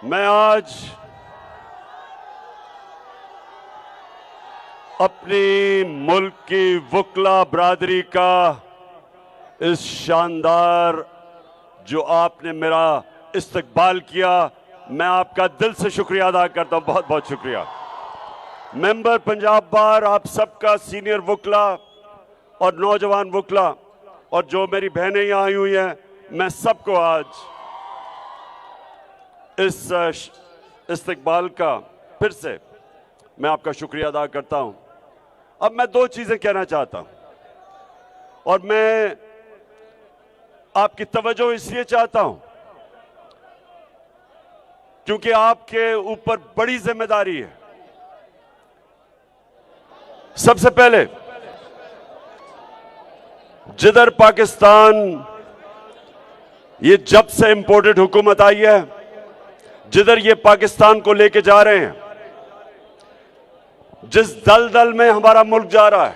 मैं आज अपनी मुल्क की वकला बरादरी का इस शानदार जो आपने मेरा इस्तकबाल किया, मैं आपका दिल से शुक्रिया अदा करता हूं। बहुत बहुत शुक्रिया। मेंबर पंजाब बार, आप सबका सीनियर वकला और नौजवान वकला और जो मेरी बहनें यहाँ आई हुई हैं, मैं सबको आज इस इस्तकबाल का फिर से मैं आपका शुक्रिया अदा करता हूं। अब मैं दो चीजें कहना चाहता हूं और मैं आपकी तवज्जो इसलिए चाहता हूं क्योंकि आपके ऊपर बड़ी जिम्मेदारी है। सबसे पहले जिधर पाकिस्तान ये जब से इंपोर्टेड हुकूमत आई है, जिधर ये पाकिस्तान को लेके जा रहे हैं, जिस दलदल में हमारा मुल्क जा रहा है,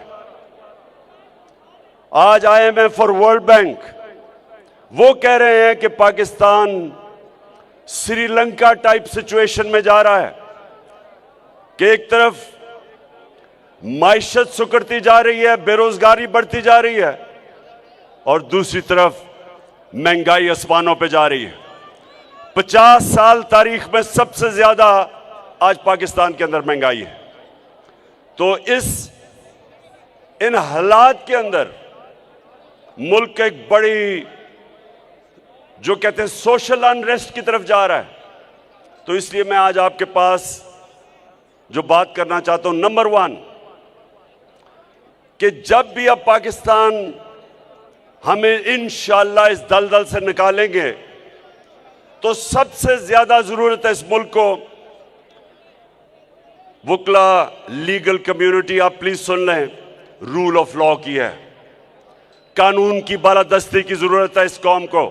आज IMF और वर्ल्ड बैंक वो कह रहे हैं कि पाकिस्तान श्रीलंका टाइप सिचुएशन में जा रहा है कि एक तरफ माइशत सुकड़ती जा रही है, बेरोजगारी बढ़ती जा रही है और दूसरी तरफ महंगाई आसमानों पे जा रही है। 50 साल तारीख में सबसे ज्यादा आज पाकिस्तान के अंदर महंगाई है। तो इन हालात के अंदर मुल्क एक बड़ी जो कहते हैं सोशल अनरेस्ट की तरफ जा रहा है। तो इसलिए मैं आज आपके पास जो बात करना चाहता हूं, नंबर 1 कि जब भी अब पाकिस्तान हमें इंशाअल्लाह इस दलदल से निकालेंगे तो सबसे ज्यादा जरूरत है इस मुल्क को वकला, लीगल कम्युनिटी, आप प्लीज सुन लें, रूल ऑफ लॉ की है। कानून की बालादस्ती की जरूरत है इस कौम को।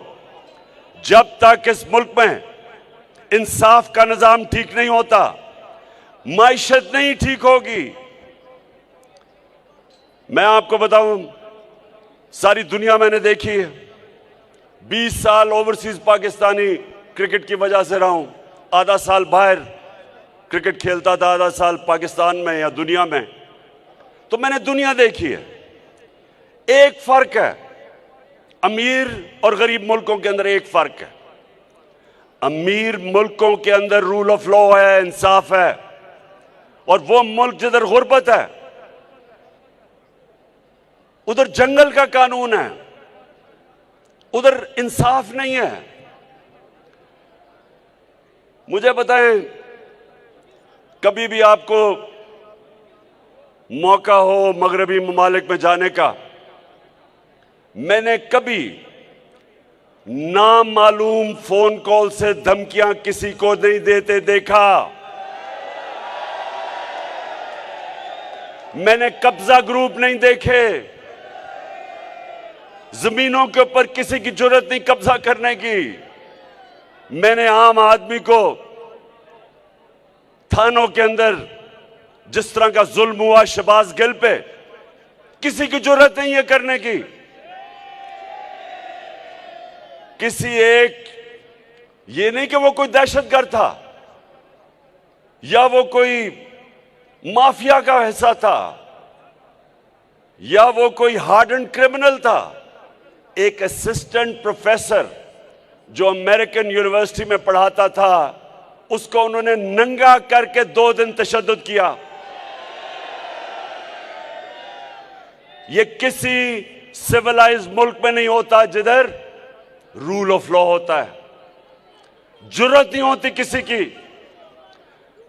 जब तक इस मुल्क में इंसाफ का निजाम ठीक नहीं होता, माइशत नहीं ठीक होगी। मैं आपको बताऊं, सारी दुनिया मैंने देखी है। 20 साल ओवरसीज पाकिस्तानी क्रिकेट की वजह से रहा हूं। आधा साल बाहर क्रिकेट खेलता था, आधा साल पाकिस्तान में या दुनिया में। तो मैंने दुनिया देखी है। एक फर्क है, अमीर और गरीब मुल्कों के अंदर एक फर्क है। अमीर मुल्कों के अंदर रूल ऑफ लॉ है, इंसाफ है, और वो मुल्क जिधर गुर्बत है उधर जंगल का कानून है, उधर इंसाफ नहीं है। मुझे बताएं, कभी भी आपको मौका हो मगरबी ममालिक में जाने का, मैंने कभी नामालूम फोन कॉल से धमकियां किसी को नहीं देते देखा। मैंने कब्जा ग्रुप नहीं देखे। जमीनों के ऊपर किसी की जरूरत नहीं कब्जा करने की। मैंने आम आदमी को थानों के अंदर जिस तरह का जुल्म हुआ शहबाज गिल पे, किसी की जरूरत नहीं है करने की। किसी एक, ये नहीं कि वो कोई दहशतगर्द था या वो कोई माफिया का हिस्सा था या वो कोई हार्डन क्रिमिनल था। एक असिस्टेंट प्रोफेसर जो अमेरिकन यूनिवर्सिटी में पढ़ाता था, उसको उन्होंने नंगा करके 2 दिन तशद्दुद किया। ये किसी सिविलाइज्ड मुल्क में नहीं होता जिधर रूल ऑफ लॉ होता है। जरूरत नहीं होती किसी की।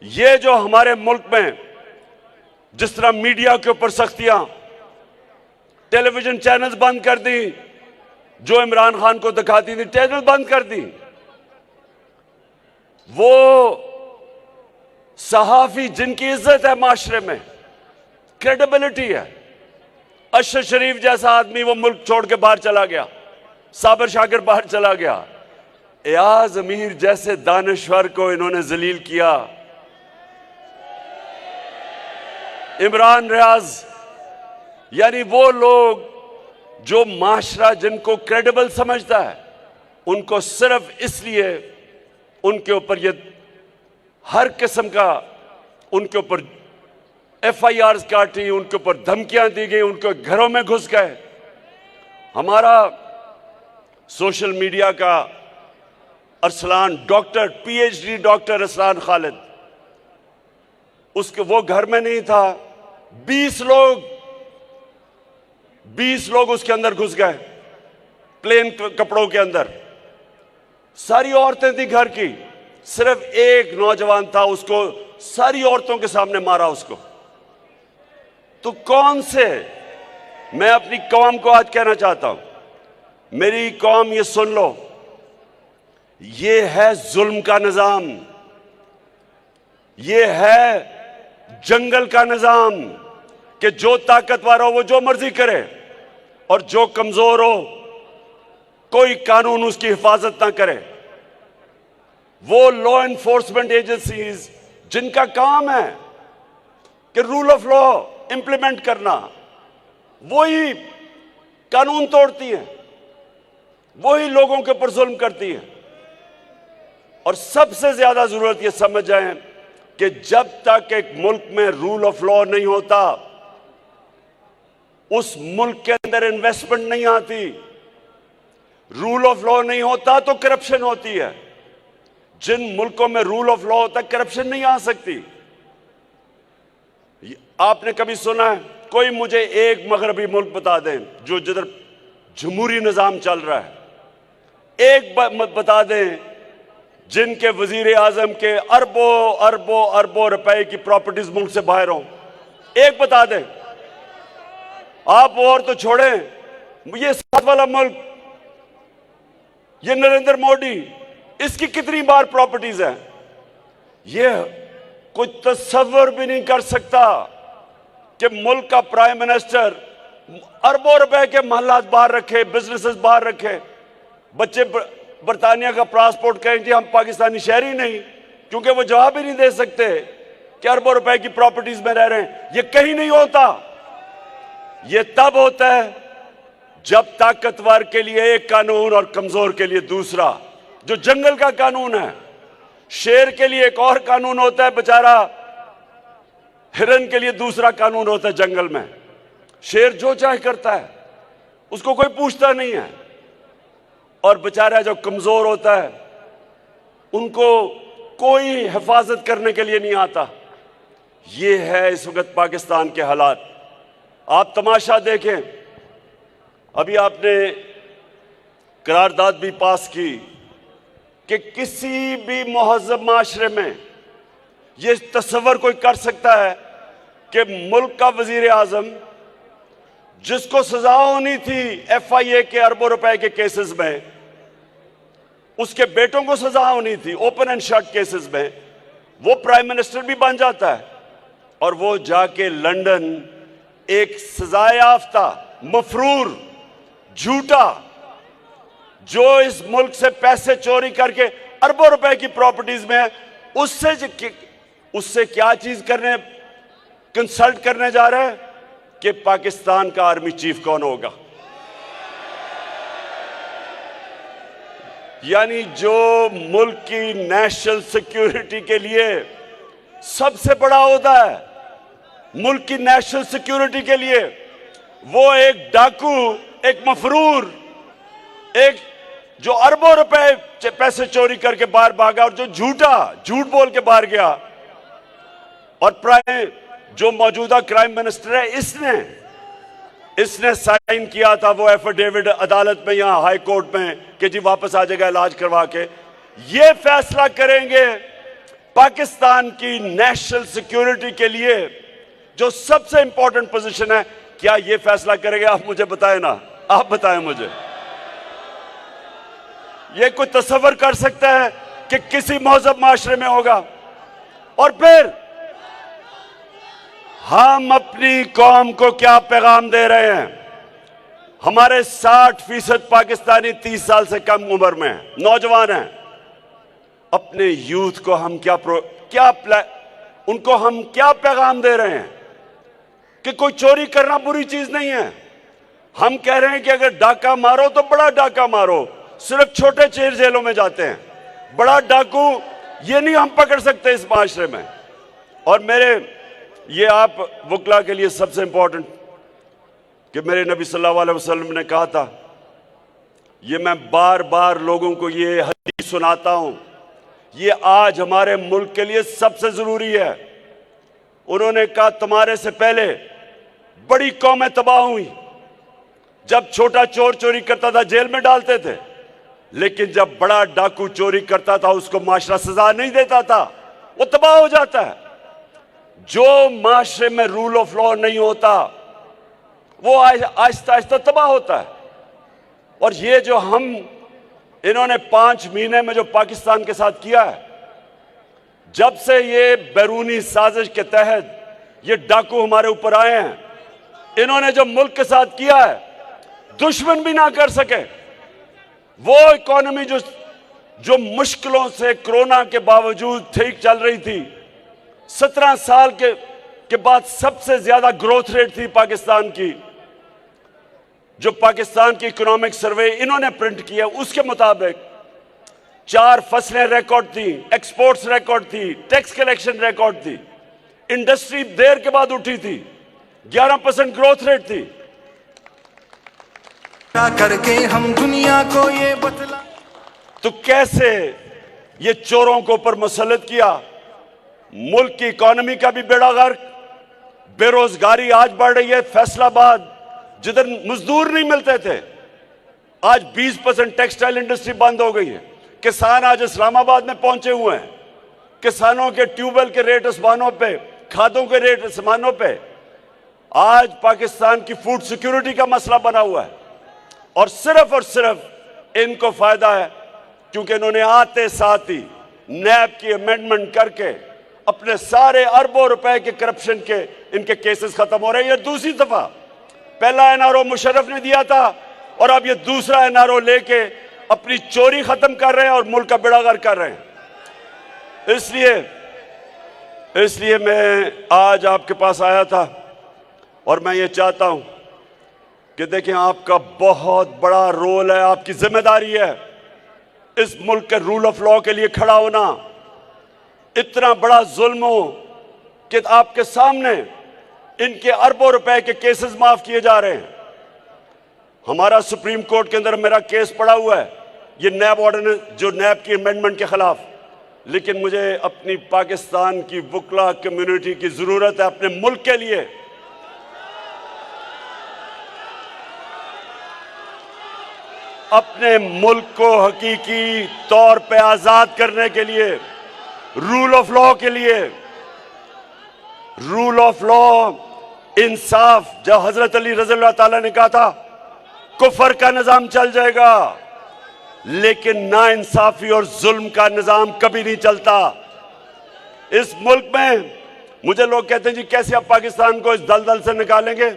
ये जो हमारे मुल्क में जिस तरह मीडिया के ऊपर सख्तियां, टेलीविजन चैनल्स बंद कर दी, जो इमरान खान को दिखाती थी चैनल बंद कर दी। वो सहाफी जिनकी इज्जत है माशरे में, क्रेडिबिलिटी है, अशर शरीफ जैसा आदमी वो मुल्क छोड़ के बाहर चला गया, साबिर शाकिर बाहर चला गया। एयाज अमीर जैसे दानश्वर को इन्होंने जलील किया। इमरान रियाज, यानी वो लोग जो माशरा जिनको क्रेडिबल समझता है, उनको सिर्फ इसलिए उनके ऊपर ये हर किस्म का उनके ऊपर FIRs काटी, उनके ऊपर धमकियां दी गई, उनके घरों में घुस गए। हमारा सोशल मीडिया का Arsalan doctor, PhD doctor Arsalan Khalid, उसके वो घर में नहीं था, 20 लोग उसके अंदर घुस गए, प्लेन कपड़ों के अंदर। सारी औरतें थी घर की, सिर्फ एक नौजवान था, उसको सारी औरतों के सामने मारा उसको। तो कौन से, मैं अपनी कौम को आज कहना चाहता हूं, मेरी कौम ये सुन लो, ये है जुल्म का निजाम, ये है जंगल का निजाम कि जो ताकतवर हो वो जो मर्जी करे और जो कमजोर हो कोई कानून उसकी हिफाजत ना करे। वो लॉ एनफोर्समेंट एजेंसीज जिनका काम है कि रूल ऑफ लॉ इंप्लीमेंट करना, वही कानून तोड़ती हैं, वही लोगों के ऊपर जुल्म करती हैं। और सबसे ज्यादा जरूरत यह समझ जाएं कि जब तक एक मुल्क में रूल ऑफ लॉ नहीं होता, उस मुल्क के अंदर इन्वेस्टमेंट नहीं आती। रूल ऑफ लॉ नहीं होता तो करप्शन होती है। जिन मुल्कों में रूल ऑफ लॉ होता है, करप्शन नहीं आ सकती। आपने कभी सुना है, कोई मुझे एक मगरबी मुल्क बता दें जो जिधर जमहूरी निजाम चल रहा है, एक बता दें जिनके वजीर आजम के अरबों अरबों अरबों रुपए की प्रॉपर्टीज मुल्क से बाहर हों, एक बता दें। आप और तो छोड़ें, ये साथ वाला मुल्क, ये नरेंद्र मोदी, इसकी कितनी बार प्रॉपर्टीज हैं, ये कोई तस्वर भी नहीं कर सकता कि मुल्क का प्राइम मिनिस्टर अरबों रुपए के महलात बाहर रखे, बिजनेसेस बाहर रखे, बच्चे बरतानिया का पासपोर्ट कहें कि हम पाकिस्तानी शहरी नहीं, क्योंकि वो जवाब ही नहीं दे सकते कि अरबों रुपए की प्रॉपर्टीज में रह रहे हैं। ये कहीं नहीं होता। ये तब होता है जब ताकतवर के लिए एक कानून और कमजोर के लिए दूसरा, जो जंगल का कानून है। शेर के लिए एक और कानून होता है, बेचारा हिरन के लिए दूसरा कानून होता है जंगल में। शेर जो चाहे करता है, उसको कोई पूछता नहीं है, और बेचारा जो कमजोर होता है उनको कोई हिफाजत करने के लिए नहीं आता। ये है इस वक्त पाकिस्तान के हालात। आप तमाशा देखें, अभी आपने करारदाद भी पास की कि किसी भी मुहज़्ज़ब माशरे में ये तस्वर कोई कर सकता है कि मुल्क का वजीर आजम, जिसको सजा होनी थी FIA के अरबों रुपए के केसेस में, उसके बेटों को सजा होनी थी ओपन एंड शट केसेस में, वो प्राइम मिनिस्टर भी बन जाता है और वो जाके लंदन एक सजायाफ्ता मफरूर झूठा, जो इस मुल्क से पैसे चोरी करके अरबों रुपए की प्रॉपर्टीज में, उससे क्या चीज करने, कंसल्ट करने जा रहे हैं कि पाकिस्तान का आर्मी चीफ कौन होगा। यानी जो मुल्क की नेशनल सिक्योरिटी के लिए सबसे बड़ा होता है, मुल्क की नेशनल सिक्योरिटी के लिए, वो एक डाकू, एक मफरूर, एक जो अरबों रुपए पैसे चोरी करके बाहर भागा और जो झूठ बोल के बाहर गया, और जो मौजूदा क्राइम मिनिस्टर है, इसने साइन किया था वो एफिडेविट अदालत में, यहां हाई कोर्ट में, कि जी वापस आ जाएगा इलाज करवा के। ये फैसला करेंगे पाकिस्तान की नेशनल सिक्योरिटी के लिए जो सबसे इंपॉर्टेंट पोजीशन है। क्या ये फैसला करेंगे? आप मुझे बताएं ना, आप बताएं मुझे। ये कोई तस्वर कर सकता है कि किसी मौजूद माशरे में होगा? और फिर हम अपनी कौम को क्या पैगाम दे रहे हैं? हमारे 60% पाकिस्तानी 30 साल से कम उम्र में हैं, नौजवान हैं। अपने यूथ को हम उनको हम क्या पैगाम दे रहे हैं कि कोई चोरी करना बुरी चीज नहीं है। हम कह रहे हैं कि अगर डाका मारो तो बड़ा डाका मारो, सिर्फ छोटे चेर जेलों में जाते हैं। बड़ा डाकू ये नहीं हम पकड़ सकते इस माशरे में। और मेरे ये आप वकला के लिए सबसे इंपॉर्टेंट कि मेरे नबी सल्लल्लाहु अलैहि वसल्लम ने कहा था, ये मैं बार बार लोगों को ये हदीस सुनाता हूं, ये आज हमारे मुल्क के लिए सबसे जरूरी है। उन्होंने कहा तुम्हारे से पहले बड़ी कौमें तबाह हुई। जब छोटा चोर चोरी करता था जेल में डालते थे, लेकिन जब बड़ा डाकू चोरी करता था उसको माशरा सजा नहीं देता था, वो तबाह हो जाता है। जो माशरे में रूल ऑफ लॉ नहीं होता वो आहिस्ता आहिस्ता तबाह होता है। और ये जो इन्होंने 5 महीने में जो पाकिस्तान के साथ किया है, जब से ये बैरूनी साजिश के तहत ये डाकू हमारे ऊपर आए हैं, इन्होंने जो मुल्क के साथ किया है दुश्मन भी ना कर सके। वो इकोनॉमी जो मुश्किलों से कोरोना के बावजूद ठीक चल रही थी, 17 साल के बाद सबसे ज्यादा ग्रोथ रेट थी पाकिस्तान की। जो पाकिस्तान की इकोनॉमिक सर्वे इन्होंने प्रिंट किया उसके मुताबिक 4 फसलें रिकॉर्ड थी, एक्सपोर्ट्स रिकॉर्ड थी, टैक्स कलेक्शन रिकॉर्ड थी, इंडस्ट्री देर के बाद उठी थी, 11% ग्रोथ रेट थी। करके हम दुनिया को ये बतला, तो कैसे ये चोरों को ऊपर मुसल्लत किया। मुल्क की इकोनॉमी का भी बेड़ा गर्क, बेरोजगारी आज बढ़ रही है। फैसलाबाद जिधर मजदूर नहीं मिलते थे, आज 20% टेक्सटाइल इंडस्ट्री बंद हो गई है। किसान आज इस्लामाबाद में पहुंचे हुए हैं। किसानों के ट्यूबवेल के रेट आसमानों पे, खादों के रेट आसमानों पे। आज पाकिस्तान की फूड सिक्योरिटी का मसला बना हुआ है और सिर्फ इनको फायदा है क्योंकि इन्होंने आते साथ ही नैब की अमेंडमेंट करके अपने सारे अरबों रुपए के करप्शन के इनके केसेस खत्म हो रहे हैं। ये दूसरी दफा, पहला एनआरओ मुशर्रफ ने दिया था और अब ये दूसरा एनआरओ लेके अपनी चोरी खत्म कर रहे हैं और मुल्क का बेड़ा गर्क कर रहे हैं। इसलिए मैं आज आपके पास आया था और मैं ये चाहता हूं कि देखें, आपका बहुत बड़ा रोल है, आपकी जिम्मेदारी है इस मुल्क के रूल ऑफ लॉ के लिए खड़ा होना। इतना बड़ा जुल्म हो कि आपके सामने इनके अरबों रुपए के केसेस माफ किए जा रहे हैं। हमारा सुप्रीम कोर्ट के अंदर मेरा केस पड़ा हुआ है, ये नैब ऑर्डिनेंस, जो नैब की अमेंडमेंट के खिलाफ। लेकिन मुझे अपनी पाकिस्तान की वकला कम्युनिटी की जरूरत है अपने मुल्क के लिए। अपने मुल्क को हकीकी तौर पे आजाद करने के लिए, रूल ऑफ लॉ के लिए। रूल ऑफ लॉ, इंसाफ, जब हजरत अली रज़ी अल्लाह ताला ने कहा था कुफर का निजाम चल जाएगा, लेकिन ना इंसाफी और जुल्म का निजाम कभी नहीं चलता इस मुल्क में। मुझे लोग कहते हैं जी कैसे आप पाकिस्तान को इस दलदल से निकालेंगे।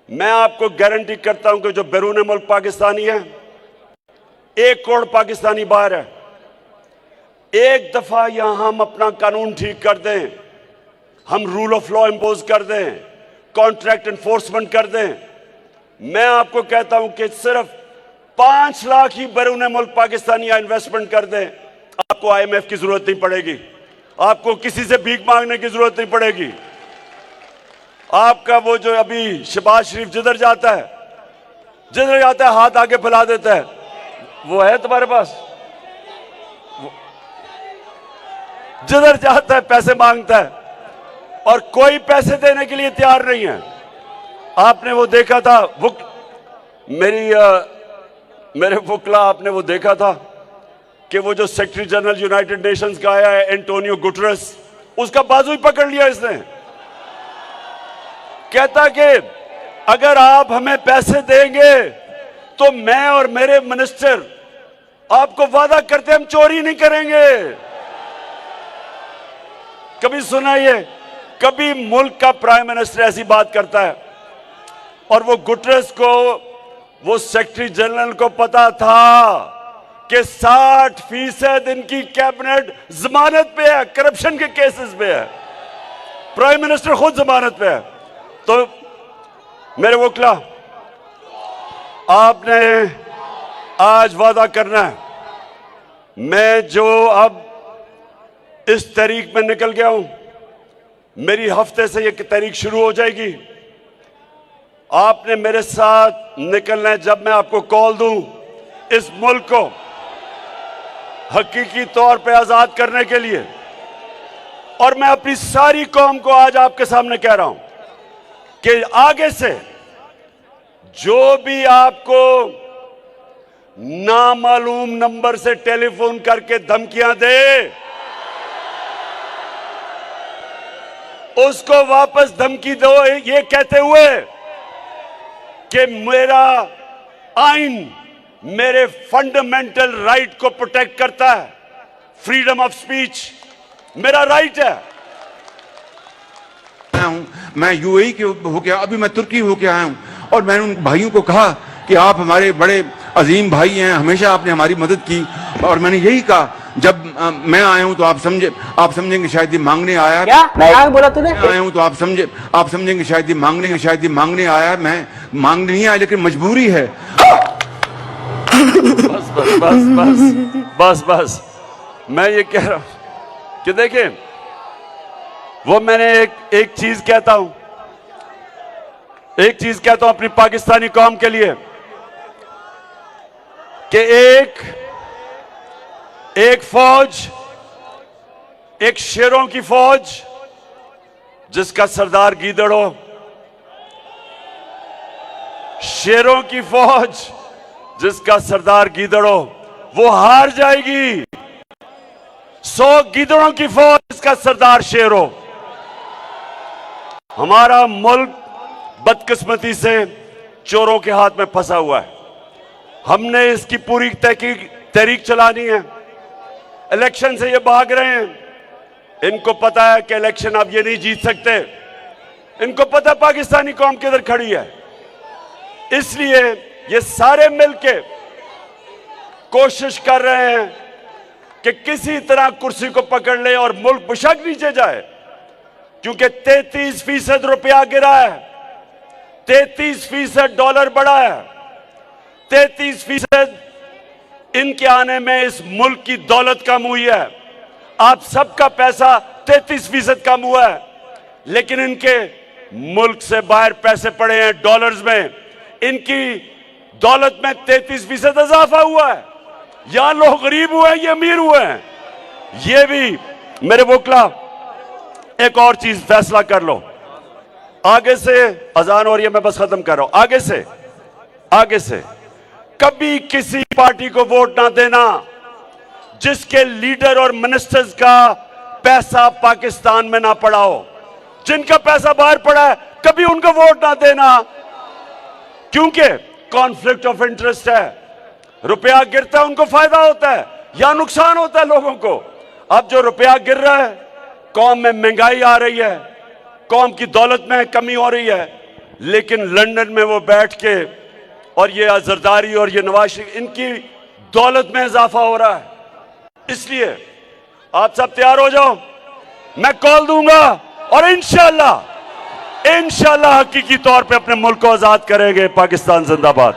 मैं आपको गारंटी करता हूं कि जो बैरून मुल्क पाकिस्तानी है, 1 करोड़ पाकिस्तानी बाहर है। एक दफा यहां हम अपना कानून ठीक कर दें, हम रूल ऑफ लॉ इंपोज कर दें, कॉन्ट्रैक्ट एनफोर्समेंट कर दें, मैं आपको कहता हूं कि सिर्फ 5 लाख ही बैरून मुल्क पाकिस्तानी इन्वेस्टमेंट कर दें, आपको IMF की जरूरत नहीं पड़ेगी, आपको किसी से भीख मांगने की जरूरत नहीं पड़ेगी। आपका वो जो अभी शहबाज शरीफ जिधर जाता है हाथ आगे फैला देता है, वो है तुम्हारे पास? जिधर जाता है पैसे मांगता है और कोई पैसे देने के लिए तैयार नहीं है। आपने वो देखा था, मेरे वकला, आपने वो देखा था कि वो जो सेक्रेटरी जनरल यूनाइटेड नेशंस का आया है एंटोनियो गुटरेस, उसका बाजू ही पकड़ लिया इसने। कहता कि अगर आप हमें पैसे देंगे तो मैं और मेरे मिनिस्टर आपको वादा करते हम चोरी नहीं करेंगे। कभी सुना ये? कभी मुल्क का प्राइम मिनिस्टर ऐसी बात करता है? और वो गुटरेस को, वो सेक्रेटरी जनरल को पता था कि 60% इनकी कैबिनेट जमानत पे है, करप्शन के केसेस पे है, प्राइम मिनिस्टर खुद जमानत पे है। तो मेरे वकला, आपने आज वादा करना है, मैं जो अब इस तहरीक में निकल गया हूं। मेरी हफ्ते से यह तहरीक शुरू हो जाएगी। आपने मेरे साथ निकलना है जब मैं आपको कॉल दूं इस मुल्क को हकीकी तौर पे आजाद करने के लिए। और मैं अपनी सारी कौम को आज आपके सामने कह रहा हूं कि आगे से जो भी आपको नामालूम नंबर से टेलीफोन करके धमकियां दे, उसको वापस धमकी दो ये कहते हुए कि मेरा आइन मेरे फंडामेंटल राइट को प्रोटेक्ट करता है। फ्रीडम ऑफ स्पीच मेरा राइट है। मैं यूएई के होके अभी मैं तुर्की होके आया हूं और मैंने उन भाइयों को कहा कि आप हमारे बड़े अजीम भाई हैं, हमेशा आपने हमारी मदद की। और मैंने यही कहा जब मैं आया हूं तो आप समझेंगे शायद ये मांगने आया है। क्या बोला तूने? आया हूं तो आप समझेंगे शायद ये मांगने आया है। मैं मांगने नहीं आया लेकिन मजबूरी है। बस बस बस बस बस बस मैं ये कह रहा हूं कि देखिए, वो मैंने एक चीज कहता हूं अपनी पाकिस्तानी कौम के लिए कि एक फौज, एक शेरों की फौज जिसका सरदार गीदड़ हो, शेरों की फौज जिसका सरदार गीदड़ हो, वो हार जाएगी। 100 गीदड़ों की फौज जिसका सरदार शेर हो। हमारा मुल्क बदकिस्मती से चोरों के हाथ में फंसा हुआ है। हमने इसकी पूरी तहरीक चलानी है। इलेक्शन से ये भाग रहे हैं। इनको पता है कि इलेक्शन अब ये नहीं जीत सकते। इनको पता है पाकिस्तानी कौम किधर खड़ी है। इसलिए ये सारे मिलके कोशिश कर रहे हैं कि किसी तरह कुर्सी को पकड़ ले और मुल्क बेशक नीचे जाए, क्योंकि 33% रुपया गिरा है, 33% डॉलर बढ़ा है, 33% इनके आने में इस मुल्क की दौलत कम हुई है। आप सबका पैसा 33% कम हुआ है, लेकिन इनके मुल्क से बाहर पैसे पड़े हैं डॉलर्स में। इनकी दौलत में 33% इजाफा हुआ है। यहां लोग गरीब हुए हैं, ये अमीर हुए हैं। ये भी मेरे वोकला एक और चीज फैसला कर लो। आगे से अजान हो रही है, मैं बस खत्म कर रहा हूं। आगे से कभी किसी पार्टी को वोट ना देना जिसके लीडर और मिनिस्टर्स का पैसा पाकिस्तान में ना पड़ा हो। जिनका पैसा बाहर पड़ा है कभी उनको वोट ना देना, क्योंकि कॉन्फ्लिक्ट ऑफ इंटरेस्ट है। रुपया गिरता है उनको फायदा होता है या नुकसान होता है लोगों को। अब जो रुपया गिर रहा है, कौम में महंगाई आ रही है, कौम की दौलत में कमी हो रही है, लेकिन लंदन में वो बैठ के और ये जरदारी और ये नवाज शरीफ, इनकी दौलत में इजाफा हो रहा है। इसलिए आप सब तैयार हो जाओ, मैं कॉल दूंगा और इंशाल्लाह हकीकी तौर पे अपने मुल्क को आजाद करेंगे। पाकिस्तान जिंदाबाद।